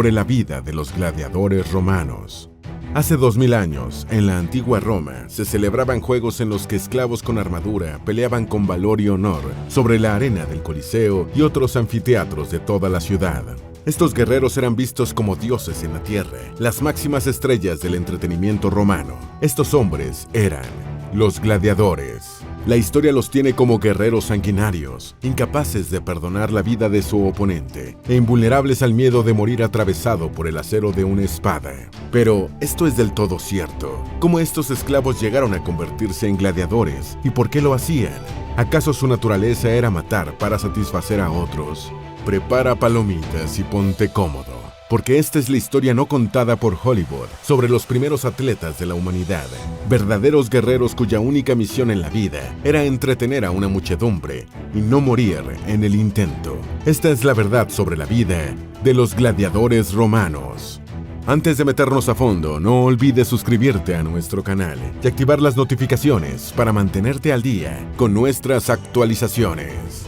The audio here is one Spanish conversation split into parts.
sobre la vida de los gladiadores romanos. Hace 2000 años, en la antigua Roma, se celebraban juegos en los que esclavos con armadura peleaban con valor y honor sobre la arena del Coliseo y otros anfiteatros de toda la ciudad. Estos guerreros eran vistos como dioses en la tierra, las máximas estrellas del entretenimiento romano. Estos hombres eran los gladiadores. La historia los tiene como guerreros sanguinarios, incapaces de perdonar la vida de su oponente e invulnerables al miedo de morir atravesado por el acero de una espada. Pero esto es del todo cierto. ¿Cómo estos esclavos llegaron a convertirse en gladiadores y por qué lo hacían? ¿Acaso su naturaleza era matar para satisfacer a otros? Prepara palomitas y ponte cómodo, porque esta es la historia no contada por Hollywood sobre los primeros atletas de la humanidad, verdaderos guerreros cuya única misión en la vida era entretener a una muchedumbre y no morir en el intento. Esta es la verdad sobre la vida de los gladiadores romanos. Antes de meternos a fondo, no olvides suscribirte a nuestro canal y activar las notificaciones para mantenerte al día con nuestras actualizaciones.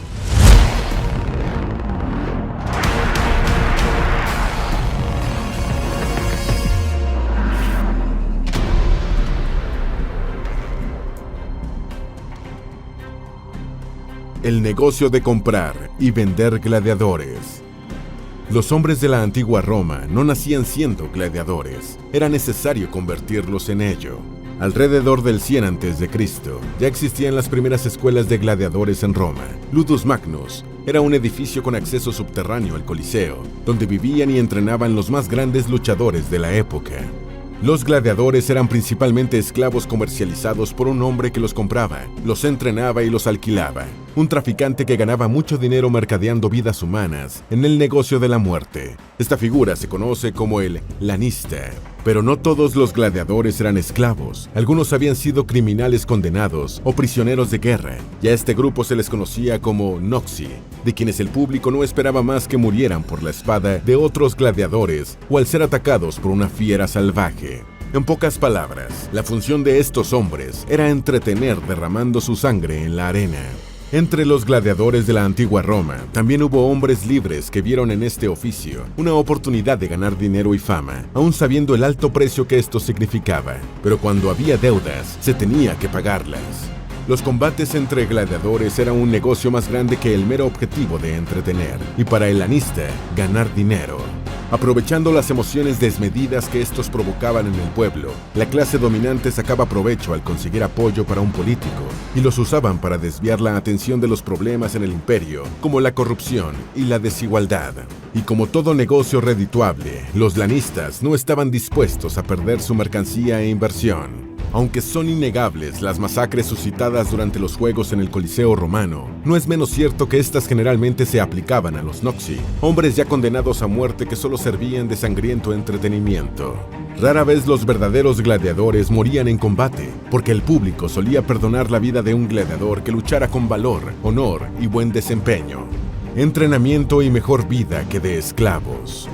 El negocio de comprar y vender gladiadores. Los hombres de la antigua Roma no nacían siendo gladiadores, era necesario convertirlos en ello. Alrededor del 100 a.C. ya existían las primeras escuelas de gladiadores en Roma. Ludus Magnus era un edificio con acceso subterráneo al Coliseo, donde vivían y entrenaban los más grandes luchadores de la época. Los gladiadores eran principalmente esclavos comercializados por un hombre que los compraba, los entrenaba y los alquilaba. Un traficante que ganaba mucho dinero mercadeando vidas humanas en el negocio de la muerte. Esta figura se conoce como el lanista. Pero no todos los gladiadores eran esclavos. Algunos habían sido criminales condenados o prisioneros de guerra, y a este grupo se les conocía como noxi, de quienes el público no esperaba más que murieran por la espada de otros gladiadores o al ser atacados por una fiera salvaje. En pocas palabras, la función de estos hombres era entretener derramando su sangre en la arena. Entre los gladiadores de la antigua Roma, también hubo hombres libres que vieron en este oficio una oportunidad de ganar dinero y fama, aun sabiendo el alto precio que esto significaba. Pero cuando había deudas, se tenía que pagarlas. Los combates entre gladiadores eran un negocio más grande que el mero objetivo de entretener, y para el lanista, ganar dinero. Aprovechando las emociones desmedidas que estos provocaban en el pueblo, la clase dominante sacaba provecho al conseguir apoyo para un político y los usaban para desviar la atención de los problemas en el imperio, como la corrupción y la desigualdad. Y como todo negocio redituable, los lanistas no estaban dispuestos a perder su mercancía e inversión. Aunque son innegables las masacres suscitadas durante los juegos en el Coliseo romano, no es menos cierto que estas generalmente se aplicaban a los noxi, hombres ya condenados a muerte que solo servían de sangriento entretenimiento. Rara vez los verdaderos gladiadores morían en combate, porque el público solía perdonar la vida de un gladiador que luchara con valor, honor y buen desempeño. Entrenamiento y mejor vida que de esclavos.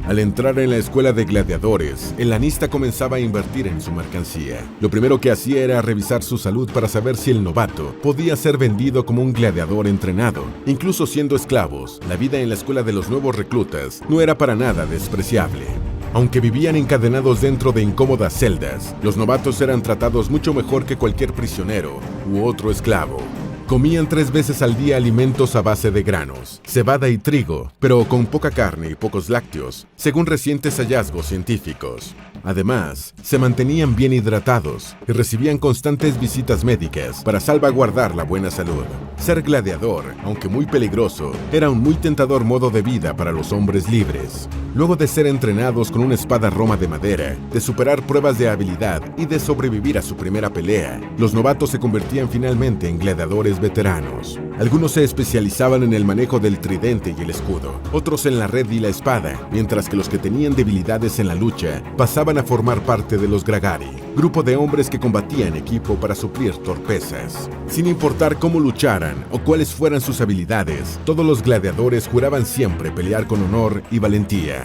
Al entrar en la escuela de gladiadores, el lanista comenzaba a invertir en su mercancía. Lo primero que hacía era revisar su salud para saber si el novato podía ser vendido como un gladiador entrenado. Incluso siendo esclavos, la vida en la escuela de los nuevos reclutas no era para nada despreciable. Aunque vivían encadenados dentro de incómodas celdas, los novatos eran tratados mucho mejor que cualquier prisionero u otro esclavo. Comían 3 veces al día alimentos a base de granos, cebada y trigo, pero con poca carne y pocos lácteos, según recientes hallazgos científicos. Además, se mantenían bien hidratados y recibían constantes visitas médicas para salvaguardar la buena salud. Ser gladiador, aunque muy peligroso, era un muy tentador modo de vida para los hombres libres. Luego de ser entrenados con una espada roma de madera, de superar pruebas de habilidad y de sobrevivir a su primera pelea, los novatos se convertían finalmente en gladiadores veteranos. Algunos se especializaban en el manejo del tridente y el escudo, otros en la red y la espada, mientras que los que tenían debilidades en la lucha pasaban a formar parte de los Gragari, grupo de hombres que combatían en equipo para suplir torpezas. Sin importar cómo lucharan o cuáles fueran sus habilidades, todos los gladiadores juraban siempre pelear con honor y valentía.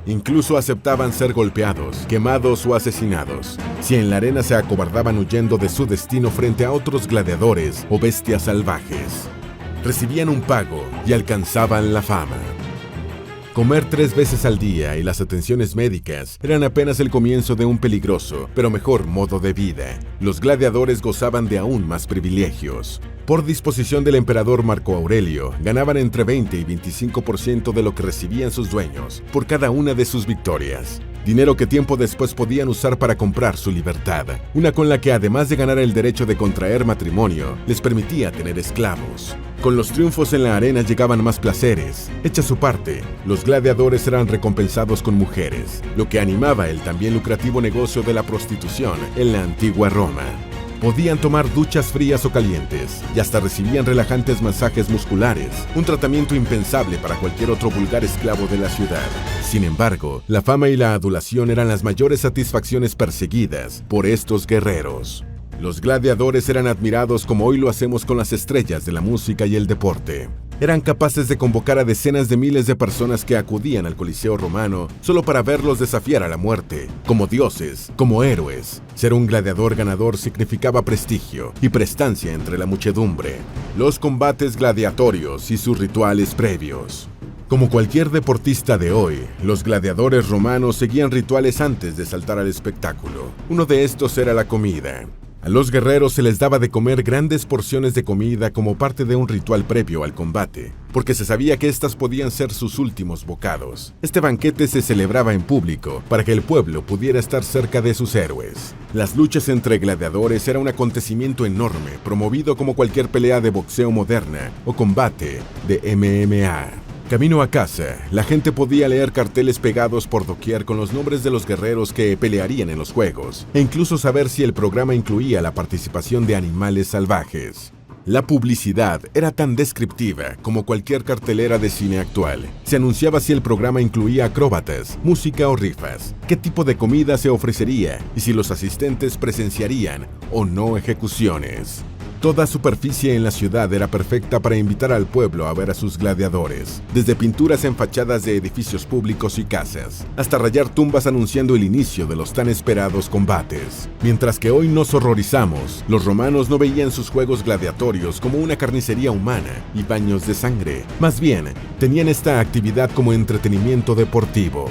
Incluso aceptaban ser golpeados, quemados o asesinados, si en la arena se acobardaban huyendo de su destino frente a otros gladiadores o bestias salvajes. Recibían un pago y alcanzaban la fama. Comer 3 veces al día y las atenciones médicas eran apenas el comienzo de un peligroso, pero mejor modo de vida. Los gladiadores gozaban de aún más privilegios. Por disposición del emperador Marco Aurelio, ganaban entre 20 y 25% de lo que recibían sus dueños por cada una de sus victorias. Dinero que tiempo después podían usar para comprar su libertad, una con la que además de ganar el derecho de contraer matrimonio, les permitía tener esclavos. Con los triunfos en la arena llegaban más placeres. Hecha su parte, los gladiadores eran recompensados con mujeres, lo que animaba el también lucrativo negocio de la prostitución en la antigua Roma. Podían tomar duchas frías o calientes y hasta recibían relajantes masajes musculares, un tratamiento impensable para cualquier otro vulgar esclavo de la ciudad. Sin embargo, la fama y la adulación eran las mayores satisfacciones perseguidas por estos guerreros. Los gladiadores eran admirados como hoy lo hacemos con las estrellas de la música y el deporte. Eran capaces de convocar a decenas de miles de personas que acudían al Coliseo romano solo para verlos desafiar a la muerte, como dioses, como héroes. Ser un gladiador ganador significaba prestigio y prestancia entre la muchedumbre. Los combates gladiatorios y sus rituales previos. Como cualquier deportista de hoy, los gladiadores romanos seguían rituales antes de saltar al espectáculo. Uno de estos era la comida. A los guerreros se les daba de comer grandes porciones de comida como parte de un ritual previo al combate, porque se sabía que estas podían ser sus últimos bocados. Este banquete se celebraba en público para que el pueblo pudiera estar cerca de sus héroes. Las luchas entre gladiadores era un acontecimiento enorme, promovido como cualquier pelea de boxeo moderna o combate de MMA. Camino a casa, la gente podía leer carteles pegados por doquier con los nombres de los guerreros que pelearían en los juegos, e incluso saber si el programa incluía la participación de animales salvajes. La publicidad era tan descriptiva como cualquier cartelera de cine actual. Se anunciaba si el programa incluía acróbatas, música o rifas, qué tipo de comida se ofrecería y si los asistentes presenciarían o no ejecuciones. Toda superficie en la ciudad era perfecta para invitar al pueblo a ver a sus gladiadores, desde pinturas en fachadas de edificios públicos y casas, hasta rayar tumbas anunciando el inicio de los tan esperados combates. Mientras que hoy nos horrorizamos, los romanos no veían sus juegos gladiatorios como una carnicería humana y baños de sangre. Más bien, tenían esta actividad como entretenimiento deportivo.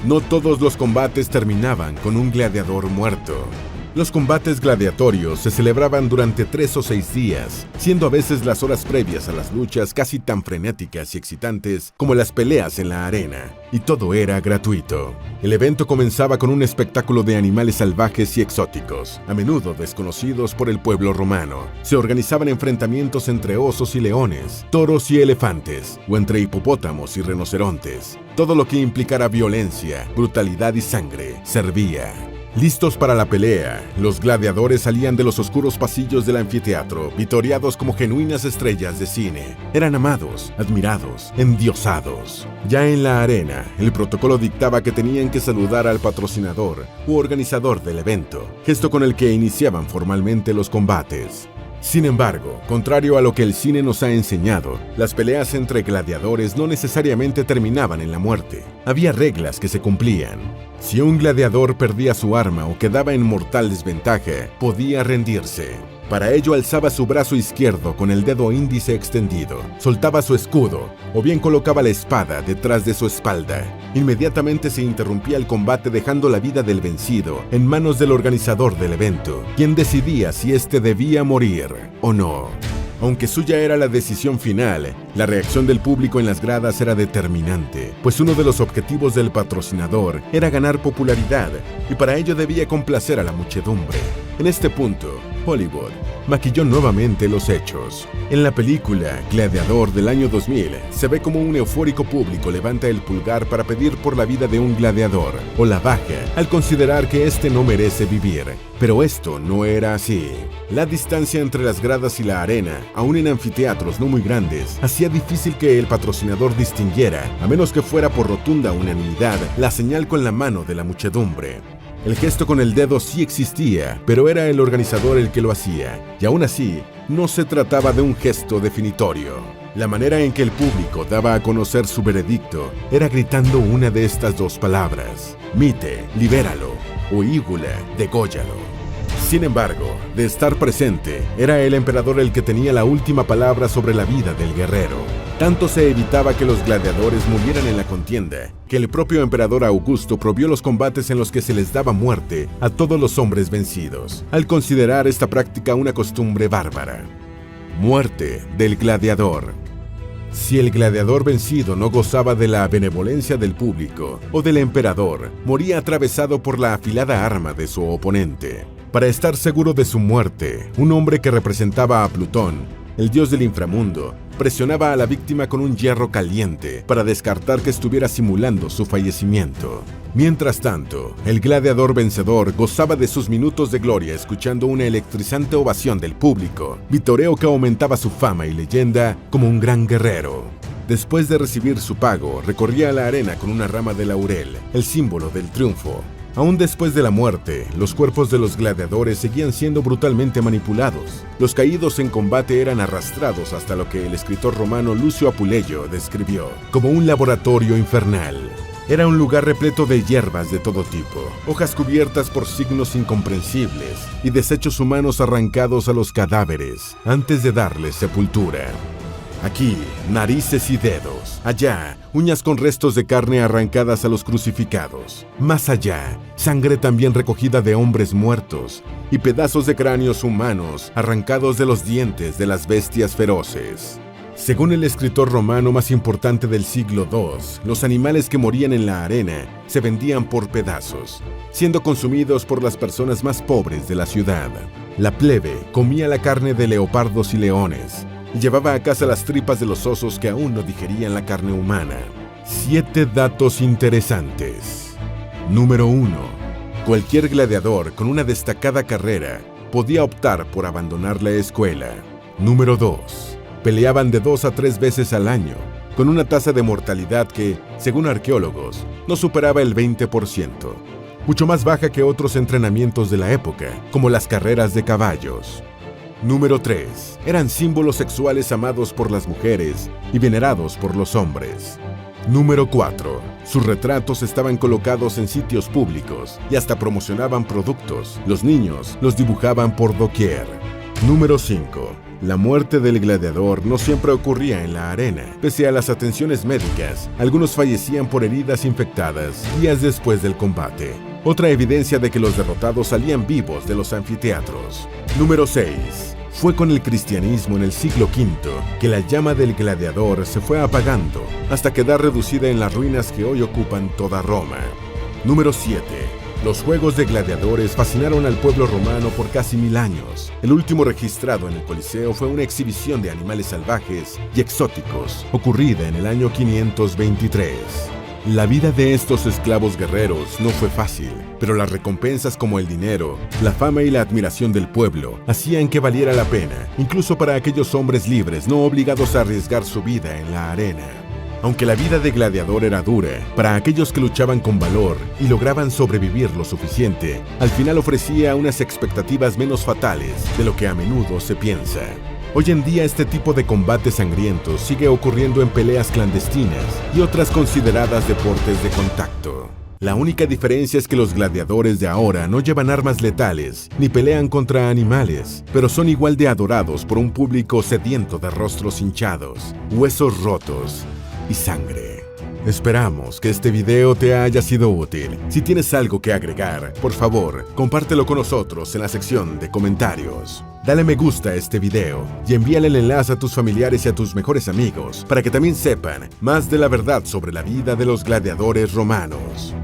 No todos los combates terminaban con un gladiador muerto. Los combates gladiatorios se celebraban durante 3 o 6 días, siendo a veces las horas previas a las luchas casi tan frenéticas y excitantes como las peleas en la arena, y todo era gratuito. El evento comenzaba con un espectáculo de animales salvajes y exóticos, a menudo desconocidos por el pueblo romano. Se organizaban enfrentamientos entre osos y leones, toros y elefantes, o entre hipopótamos y rinocerontes. Todo lo que implicara violencia, brutalidad y sangre servía. Listos para la pelea, los gladiadores salían de los oscuros pasillos del anfiteatro, vitoreados como genuinas estrellas de cine. Eran amados, admirados, endiosados. Ya en la arena, el protocolo dictaba que tenían que saludar al patrocinador u organizador del evento, gesto con el que iniciaban formalmente los combates. Sin embargo, contrario a lo que el cine nos ha enseñado, las peleas entre gladiadores no necesariamente terminaban en la muerte. Había reglas que se cumplían. Si un gladiador perdía su arma o quedaba en mortal desventaja, podía rendirse. Para ello alzaba su brazo izquierdo con el dedo índice extendido, soltaba su escudo o bien colocaba la espada detrás de su espalda. Inmediatamente se interrumpía el combate dejando la vida del vencido en manos del organizador del evento, quien decidía si éste debía morir o no. Aunque suya era la decisión final, la reacción del público en las gradas era determinante, pues uno de los objetivos del patrocinador era ganar popularidad, y para ello debía complacer a la muchedumbre. En este punto, Hollywood maquilló nuevamente los hechos. En la película Gladiador del año 2000, se ve como un eufórico público levanta el pulgar para pedir por la vida de un gladiador, o la baja al considerar que éste no merece vivir. Pero esto no era así. La distancia entre las gradas y la arena, aún en anfiteatros no muy grandes, hacía difícil que el patrocinador distinguiera, a menos que fuera por rotunda unanimidad, la señal con la mano de la muchedumbre. El gesto con el dedo sí existía, pero era el organizador el que lo hacía, y aún así, no se trataba de un gesto definitorio. La manera en que el público daba a conocer su veredicto era gritando una de estas dos palabras: mite, libéralo, o ígula, dególlalo. Sin embargo, de estar presente, era el emperador el que tenía la última palabra sobre la vida del guerrero. Tanto se evitaba que los gladiadores murieran en la contienda, que el propio emperador Augusto prohibió los combates en los que se les daba muerte a todos los hombres vencidos, al considerar esta práctica una costumbre bárbara. Muerte del gladiador. Si el gladiador vencido no gozaba de la benevolencia del público o del emperador, moría atravesado por la afilada arma de su oponente. Para estar seguro de su muerte, un hombre que representaba a Plutón, el dios del inframundo, presionaba a la víctima con un hierro caliente para descartar que estuviera simulando su fallecimiento. Mientras tanto, el gladiador vencedor gozaba de sus minutos de gloria escuchando una electrizante ovación del público, vitoreo que aumentaba su fama y leyenda como un gran guerrero. Después de recibir su pago, recorría la arena con una rama de laurel, el símbolo del triunfo. Aún después de la muerte, los cuerpos de los gladiadores seguían siendo brutalmente manipulados. Los caídos en combate eran arrastrados hasta lo que el escritor romano Lucio Apuleyo describió como un laboratorio infernal. Era un lugar repleto de hierbas de todo tipo, hojas cubiertas por signos incomprensibles y desechos humanos arrancados a los cadáveres antes de darles sepultura. Aquí, narices y dedos. Allá, uñas con restos de carne arrancadas a los crucificados. Más allá, sangre también recogida de hombres muertos y pedazos de cráneos humanos arrancados de los dientes de las bestias feroces. Según el escritor romano más importante del siglo II, los animales que morían en la arena se vendían por pedazos, siendo consumidos por las personas más pobres de la ciudad. La plebe comía la carne de leopardos y leones, y llevaba a casa las tripas de los osos que aún no digerían la carne humana. 7 datos interesantes. Número 1. Cualquier gladiador con una destacada carrera podía optar por abandonar la escuela. Número 2. Peleaban de 2 a 3 veces al año, con una tasa de mortalidad que, según arqueólogos, no superaba el 20%, mucho más baja que otros entrenamientos de la época, como las carreras de caballos. Número 3. Eran símbolos sexuales amados por las mujeres y venerados por los hombres. Número 4. Sus retratos estaban colocados en sitios públicos y hasta promocionaban productos. Los niños los dibujaban por doquier. Número 5. La muerte del gladiador no siempre ocurría en la arena. Pese a las atenciones médicas, algunos fallecían por heridas infectadas días después del combate. Otra evidencia de que los derrotados salían vivos de los anfiteatros. Número 6. Fue con el cristianismo en el siglo V que la llama del gladiador se fue apagando hasta quedar reducida en las ruinas que hoy ocupan toda Roma. Número 7. Los juegos de gladiadores fascinaron al pueblo romano por casi 1000 años. El último registrado en el Coliseo fue una exhibición de animales salvajes y exóticos, ocurrida en el año 523. La vida de estos esclavos guerreros no fue fácil, pero las recompensas como el dinero, la fama y la admiración del pueblo hacían que valiera la pena, incluso para aquellos hombres libres no obligados a arriesgar su vida en la arena. Aunque la vida de gladiador era dura, para aquellos que luchaban con valor y lograban sobrevivir lo suficiente, al final ofrecía unas expectativas menos fatales de lo que a menudo se piensa. Hoy en día este tipo de combates sangrientos sigue ocurriendo en peleas clandestinas y otras consideradas deportes de contacto. La única diferencia es que los gladiadores de ahora no llevan armas letales ni pelean contra animales, pero son igual de adorados por un público sediento de rostros hinchados, huesos rotos y sangre. Esperamos que este video te haya sido útil. Si tienes algo que agregar, por favor, compártelo con nosotros en la sección de comentarios. Dale me gusta a este video y envíale el enlace a tus familiares y a tus mejores amigos para que también sepan más de la verdad sobre la vida de los gladiadores romanos.